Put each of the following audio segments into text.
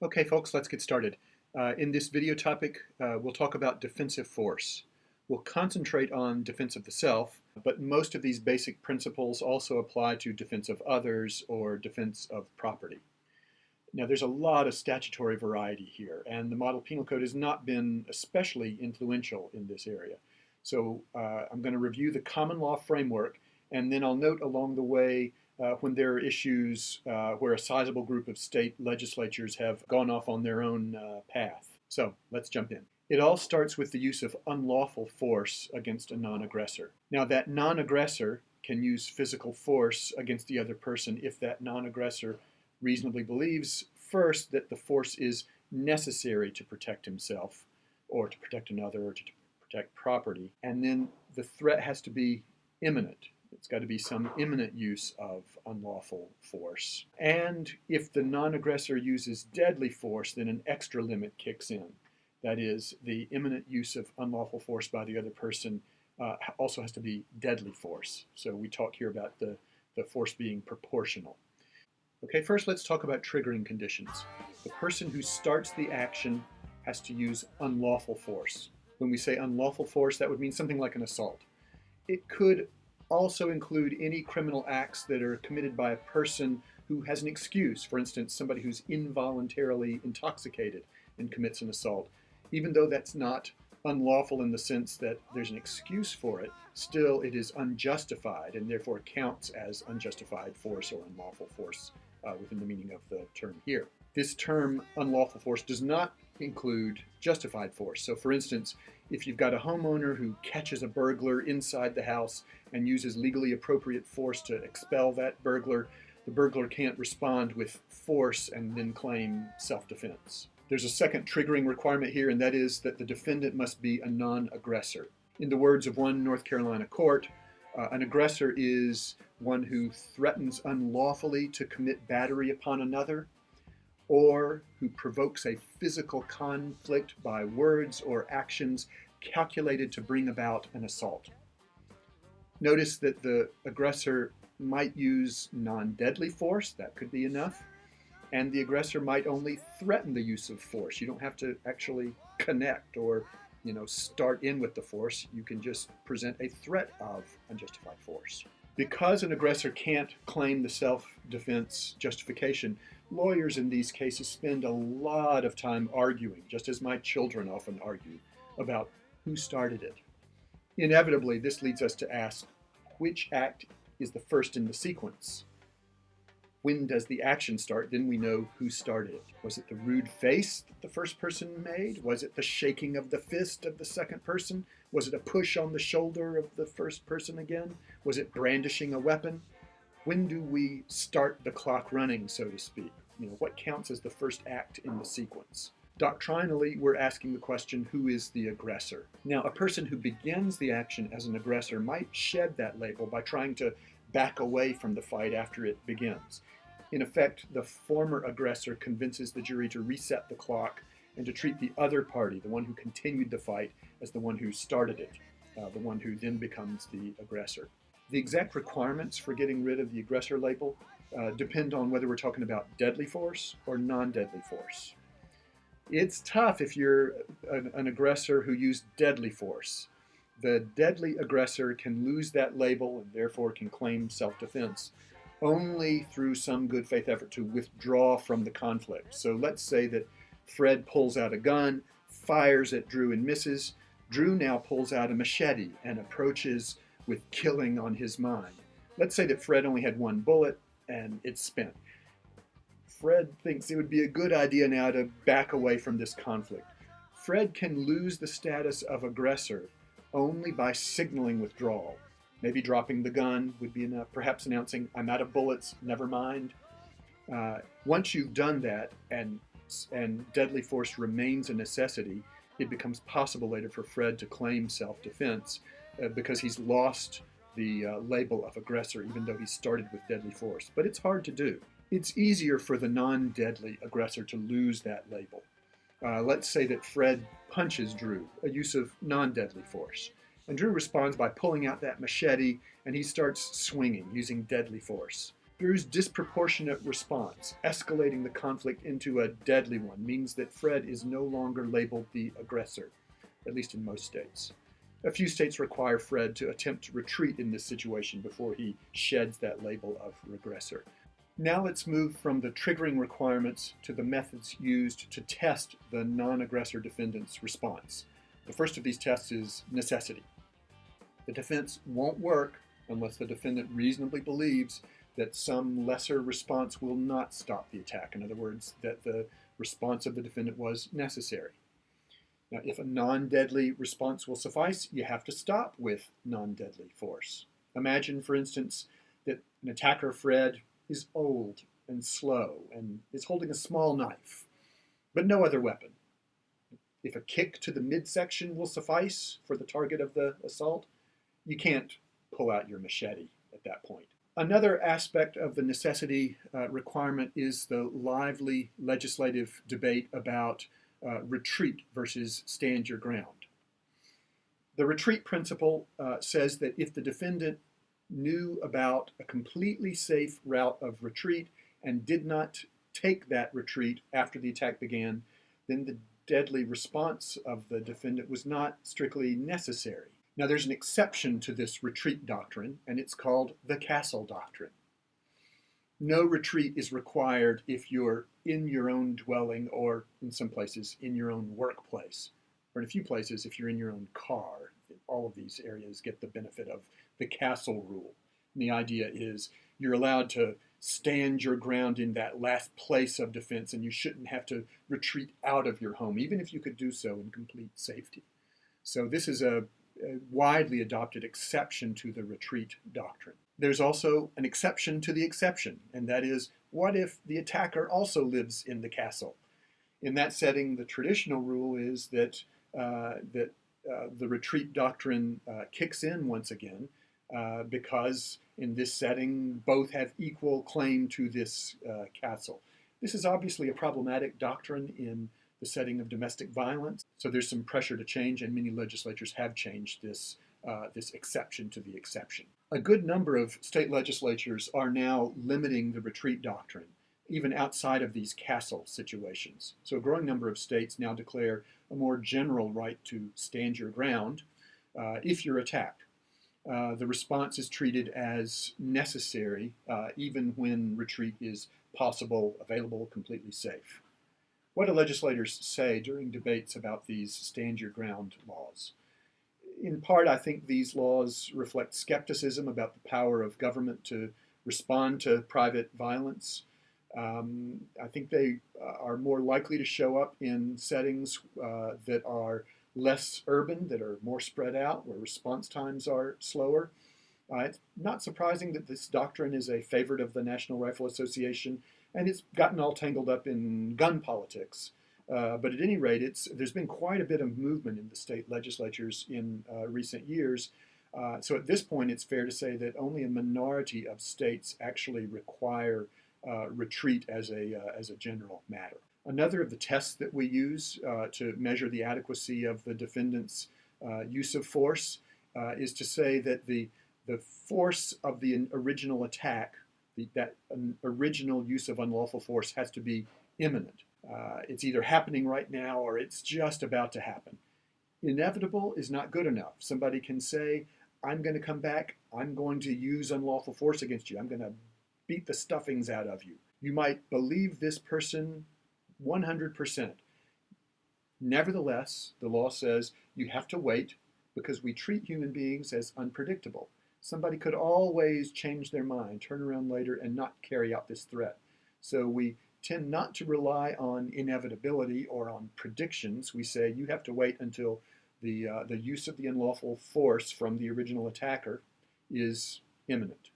Okay, folks, let's get started. In this video topic, we'll talk about defensive force. We'll concentrate on defense of the self, but most of these basic principles also apply to defense of others or defense of property. Now, there's a lot of statutory variety here, and the Model Penal Code has not been especially influential in this area. So I'm going to review the common law framework, and then I'll note along the way when there are issues where a sizable group of state legislatures have gone off on their own path. So let's jump in. It all starts with the use of unlawful force against a non-aggressor. Now, that non-aggressor can use physical force against the other person if that non-aggressor reasonably believes, first, that the force is necessary to protect himself or to protect another or to protect property, and then the threat has to be imminent. It's got to be some imminent use of unlawful force. And if the non-aggressor uses deadly force, then an extra limit kicks in. That is, the imminent use of unlawful force by the other person also has to be deadly force. So we talk here about the force being proportional. Okay, first let's talk about triggering conditions. The person who starts the action has to use unlawful force. When we say unlawful force, that would mean something like an assault. It could also include any criminal acts that are committed by a person who has an excuse. For instance, somebody who's involuntarily intoxicated and commits an assault. Even though that's not unlawful in the sense that there's an excuse for it, still it is unjustified and therefore counts as unjustified force or unlawful force within the meaning of the term here. This term, unlawful force, does not include justified force. So for instance, if you've got a homeowner who catches a burglar inside the house and uses legally appropriate force to expel that burglar, the burglar can't respond with force and then claim self-defense. There's a second triggering requirement here, and that is that the defendant must be a non-aggressor. In the words of one North Carolina court, an aggressor is one who threatens unlawfully to commit battery upon another, or who provokes a physical conflict by words or actions calculated to bring about an assault. Notice that the aggressor might use non-deadly force, that could be enough, and the aggressor might only threaten the use of force. You don't have to actually connect or start in with the force. You can just present a threat of unjustified force. Because an aggressor can't claim the self-defense justification, lawyers in these cases spend a lot of time arguing, just as my children often argue, about who started it. Inevitably, this leads us to ask, which act is the first in the sequence? When does the action start? Then we know who started it. Was it the rude face that the first person made? Was it the shaking of the fist of the second person? Was it a push on the shoulder of the first person again? Was it brandishing a weapon? When do we start the clock running, so to speak? What counts as the first act in the sequence? Doctrinally, we're asking the question, who is the aggressor? Now, a person who begins the action as an aggressor might shed that label by trying to back away from the fight after it begins. In effect, the former aggressor convinces the jury to reset the clock and to treat the other party, the one who continued the fight, as the one who started it, the one who then becomes the aggressor. The exact requirements for getting rid of the aggressor label depend on whether we're talking about deadly force or non-deadly force. It's tough if you're an aggressor who used deadly force. The deadly aggressor can lose that label and therefore can claim self-defense only through some good faith effort to withdraw from the conflict. So let's say that Fred pulls out a gun, fires at Drew and misses. Drew now pulls out a machete and approaches with killing on his mind. Let's say that Fred only had one bullet and it's spent. Fred thinks it would be a good idea now to back away from this conflict. Fred can lose the status of aggressor only by signaling withdrawal. Maybe dropping the gun would be enough, perhaps announcing, "I'm out of bullets, never mind." Once you've done that and deadly force remains a necessity, it becomes possible later for Fred to claim self-defense because he's lost the label of aggressor, even though he started with deadly force. But it's hard to do. It's easier for the non-deadly aggressor to lose that label. Let's say that Fred punches Drew, a use of non-deadly force. And Drew responds by pulling out that machete, and he starts swinging using deadly force. Drew's disproportionate response, escalating the conflict into a deadly one, means that Fred is no longer labeled the aggressor, at least in most states. A few states require Fred to attempt to retreat in this situation before he sheds that label of regressor. Now let's move from the triggering requirements to the methods used to test the non-aggressor defendant's response. The first of these tests is necessity. The defense won't work unless the defendant reasonably believes that some lesser response will not stop the attack. In other words, that the response of the defendant was necessary. Now, if a non-deadly response will suffice, you have to stop with non-deadly force. Imagine, for instance, that an attacker, Fred, is old and slow and is holding a small knife, but no other weapon. If a kick to the midsection will suffice for the target of the assault, you can't pull out your machete at that point. Another aspect of the necessity requirement is the lively legislative debate about retreat versus stand your ground. The retreat principle says that if the defendant knew about a completely safe route of retreat and did not take that retreat after the attack began, then the deadly response of the defendant was not strictly necessary. Now, there's an exception to this retreat doctrine, and it's called the castle doctrine. No retreat is required if you're in your own dwelling, or in some places in your own workplace, or in a few places if you're in your own car. All of these areas get the benefit of the castle rule. And the idea is you're allowed to stand your ground in that last place of defense, and you shouldn't have to retreat out of your home, even if you could do so in complete safety. So this is a widely adopted exception to the retreat doctrine. There's also an exception to the exception, and that is, what if the attacker also lives in the castle? In that setting, the traditional rule is that the retreat doctrine kicks in once again because in this setting, both have equal claim to this castle. This is obviously a problematic doctrine in the setting of domestic violence. So there's some pressure to change, and many legislatures have changed this exception to the exception. A good number of state legislatures are now limiting the retreat doctrine, even outside of these castle situations. So a growing number of states now declare a more general right to stand your ground if you're attacked. The response is treated as necessary, even when retreat is possible, available, completely safe. What do legislators say during debates about these stand your ground laws? In part, I think these laws reflect skepticism about the power of government to respond to private violence. I think they are more likely to show up in settings that are less urban, that are more spread out, where response times are slower. It's not surprising that this doctrine is a favorite of the National Rifle Association, and it's gotten all tangled up in gun politics. But at any rate, there's been quite a bit of movement in the state legislatures in recent years. So at this point, it's fair to say that only a minority of states actually require retreat as a general matter. Another of the tests that we use to measure the adequacy of the defendant's use of force is to say that the force of the original attack, that original use of unlawful force, has to be imminent. It's either happening right now or it's just about to happen. Inevitable is not good enough. Somebody can say, I'm going to come back, I'm going to use unlawful force against you, I'm going to beat the stuffings out of you. You might believe this person 100%. Nevertheless, the law says you have to wait because we treat human beings as unpredictable. Somebody could always change their mind, turn around later, and not carry out this threat. So we tend not to rely on inevitability or on predictions. We say you have to wait until the use of the unlawful force from the original attacker is imminent.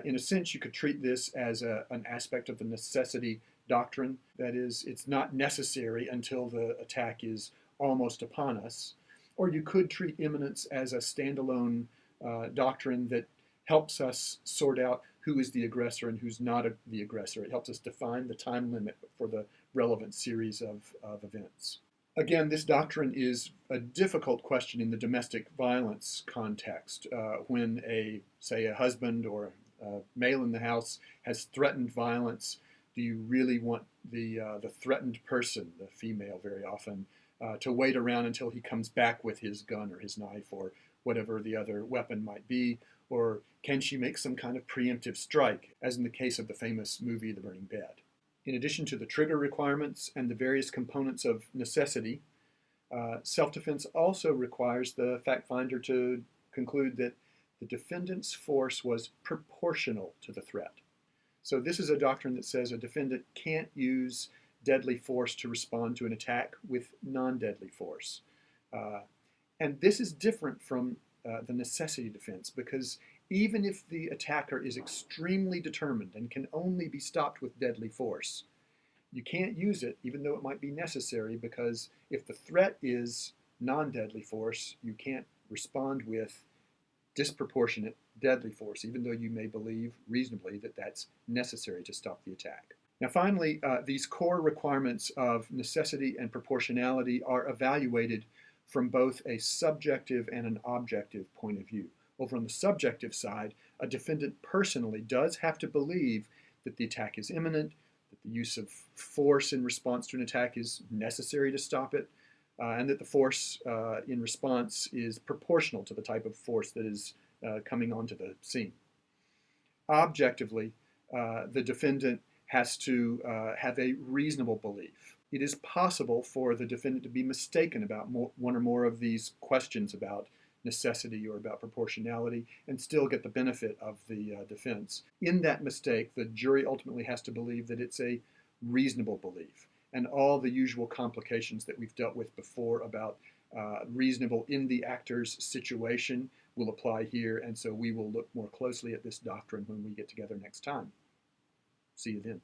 In a sense, you could treat this as an aspect of the necessity doctrine. That is, it's not necessary until the attack is almost upon us. Or you could treat imminence as a standalone doctrine that helps us sort out who is the aggressor and who's not the aggressor. It helps us define the time limit for the relevant series of events. Again, this doctrine is a difficult question in the domestic violence context when say a husband or male in the house has threatened violence. Do you really want the threatened person, the female very often, to wait around until he comes back with his gun or his knife or whatever the other weapon might be? Or can she make some kind of preemptive strike, as in the case of the famous movie The Burning Bed? In addition to the trigger requirements and the various components of necessity, self-defense also requires the fact finder to conclude that the defendant's force was proportional to the threat. So this is a doctrine that says a defendant can't use deadly force to respond to an attack with non-deadly force. And this is different from the necessity defense, because even if the attacker is extremely determined and can only be stopped with deadly force, you can't use it even though it might be necessary, because if the threat is non-deadly force, you can't respond with disproportionate deadly force, even though you may believe reasonably that that's necessary to stop the attack. Now finally, these core requirements of necessity and proportionality are evaluated from both a subjective and an objective point of view. Over on the subjective side, a defendant personally does have to believe that the attack is imminent, that the use of force in response to an attack is necessary to stop it, and that the force in response is proportional to the type of force that is coming onto the scene. Objectively, the defendant has to have a reasonable belief. It is possible for the defendant to be mistaken about one or more of these questions about necessity or about proportionality and still get the benefit of the defense. In that mistake, the jury ultimately has to believe that it's a reasonable belief. And all the usual complications that we've dealt with before about reasonable in the actor's situation will apply here, and so we will look more closely at this doctrine when we get together next time. See you then.